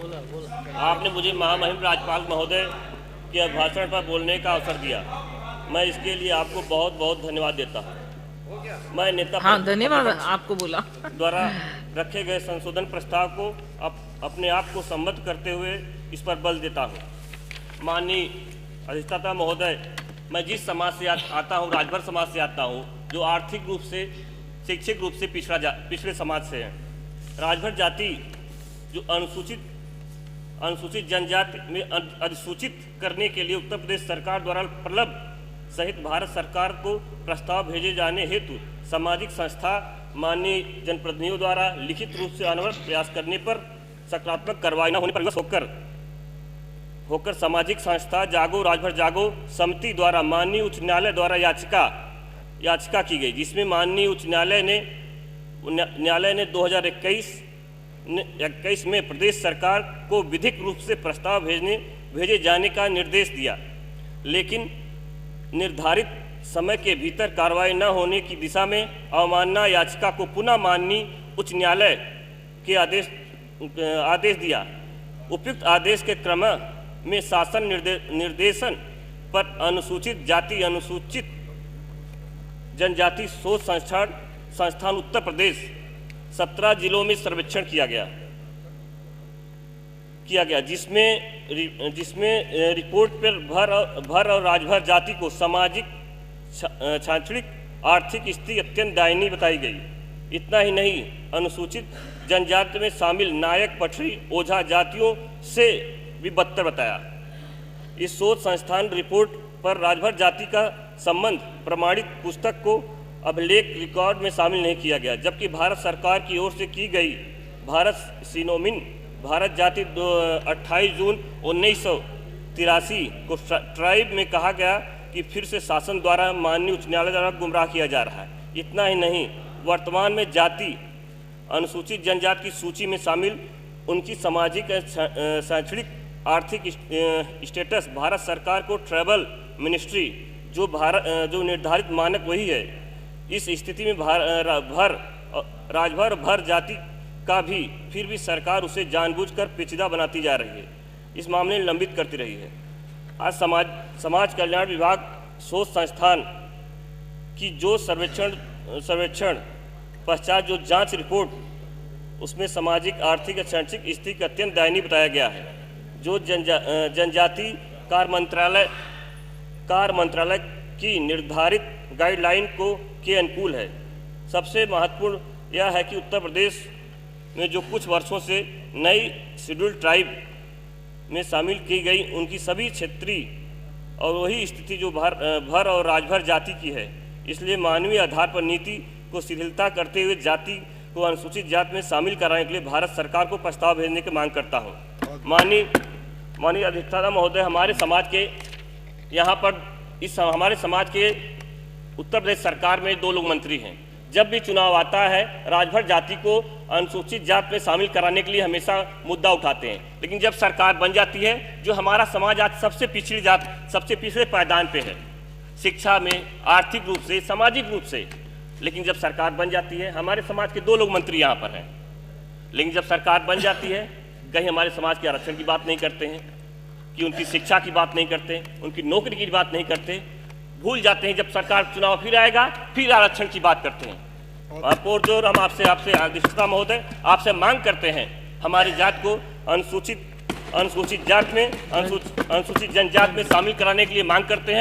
आपने मुझे महामहिम राज्यपाल महोदय के अभिभाषण पर बोलने का अवसर दिया। मैं इसके लिए आपको बहुत बहुत धन्यवाद देता हूँ। मैं नेता धन्यवाद आपको बोला द्वारा रखे गए संशोधन प्रस्ताव को अपने आप को सम्मत करते हुए इस पर बल देता हूँ। माननीय अधिष्ठाता महोदय, मैं जिस समाज से आता हूँ, राजभर समाज से आता हूँ, जो आर्थिक रूप से, शैक्षिक रूप से पिछड़े समाज से हैं। राजभर जाति जो अनुसूचित जनजाति में अधिसूचित करने के लिए उत्तर प्रदेश सरकार द्वारा प्रलभ सहित भारत सरकार को प्रस्ताव भेजे जाने हेतु सामाजिक संस्था माननीय जनप्रतिनिधियों द्वारा लिखित रूप से अनवरत प्रयास करने पर सकारात्मक कार्रवाई न होने पर विवश होकर सामाजिक संस्था जागो राजभर जागो समिति द्वारा माननीय उच्च न्यायालय द्वारा याचिका की गई, जिसमें माननीय उच्च न्यायालय ने 2021 में प्रदेश सरकार को विधिक रूप से प्रस्ताव भेजे जाने का निर्देश दिया, लेकिन निर्धारित समय के भीतर कार्रवाई न होने की दिशा में अवमानना याचिका को पुनः माननीय उच्च न्यायालय के आदेश दिया। उपयुक्त आदेश के क्रम में शासन निर्देशन पर अनुसूचित जाति अनुसूचित जनजाति शोध संस्थान उत्तर प्रदेश 17 जिलों में सर्वेक्षण किया गया, जिसमें रिपोर्ट पर भर और राजभर जाति को सामाजिक शैक्षणिक आर्थिक स्थिति अत्यंत दयनीय बताई गई। इतना ही नहीं, अनुसूचित जनजाति में शामिल नायक पटरी ओझा जातियों से भी बदतर बताया। इस शोध संस्थान रिपोर्ट पर राजभर जाति का संबंध प्रमाणित पुस्तक को अभिलेख रिकॉर्ड में शामिल नहीं किया गया, जबकि भारत सरकार की ओर से की गई भारत सिनोमिन भारत जाति 28 जून 1983 को ट्राइब में कहा गया कि फिर से शासन द्वारा माननीय उच्च न्यायालय द्वारा गुमराह किया जा रहा है। इतना ही नहीं, वर्तमान में जाति अनुसूचित जनजाति की सूची में शामिल उनकी सामाजिक शैक्षणिक आर्थिक स्टेटस भारत सरकार को ट्राइबल मिनिस्ट्री जो निर्धारित मानक वही है। इस स्थिति में राजभर जाति का भी फिर भी सरकार उसे जानबूझकर पेचीदा बनाती जा रही है, इस मामले में लंबित करती रही है। आज समाज कल्याण विभाग शोध संस्थान की जो सर्वेक्षण पश्चात जो जांच रिपोर्ट, उसमें सामाजिक आर्थिक और शैक्षिक स्थिति का अत्यंत दयनीय बताया गया है, जो जनजाति कार्य मंत्रालय की निर्धारित गाइडलाइन के अनुकूल है। सबसे महत्वपूर्ण यह है कि उत्तर प्रदेश में जो कुछ वर्षों से नई शेड्यूल्ड ट्राइब में शामिल की गई, उनकी सभी क्षेत्रीय और वही स्थिति जो भर और राजभर जाति की है। इसलिए मानवीय आधार पर नीति को शिथिलता करते हुए जाति को अनुसूचित जाति में शामिल कराने के लिए भारत सरकार को प्रस्ताव भेजने की मांग करता हूँ। माननीय अधिष्ठाता महोदय, हमारे समाज के यहाँ पर हमारे समाज के उत्तर प्रदेश सरकार में 2 लोग मंत्री हैं। जब भी चुनाव आता है, राजभर जाति को अनुसूचित जात में शामिल कराने के लिए हमेशा मुद्दा उठाते हैं, लेकिन जब सरकार बन जाती है, जो हमारा समाज आज सबसे पिछड़ी जात, सबसे पिछड़े पायदान पे है, शिक्षा में, आर्थिक रूप से, सामाजिक रूप से, लेकिन जब सरकार बन जाती है, हमारे समाज के 2 लोग मंत्री यहाँ पर हैं, लेकिन जब सरकार बन जाती है, कहीं हमारे समाज के आरक्षण की बात नहीं करते हैं, कि उनकी शिक्षा की बात नहीं करते, उनकी नौकरी की बात नहीं करते, भूल जाते हैं। जब सरकार चुनाव फिर आएगा, फिर आरक्षण की बात करते हैं। और जो हम आपसे अधिष्ठाता महोदय आपसे मांग करते हैं, हमारी जात को अनुसूचित जात में अनुसूचित जनजात में शामिल कराने के लिए मांग करते हैं।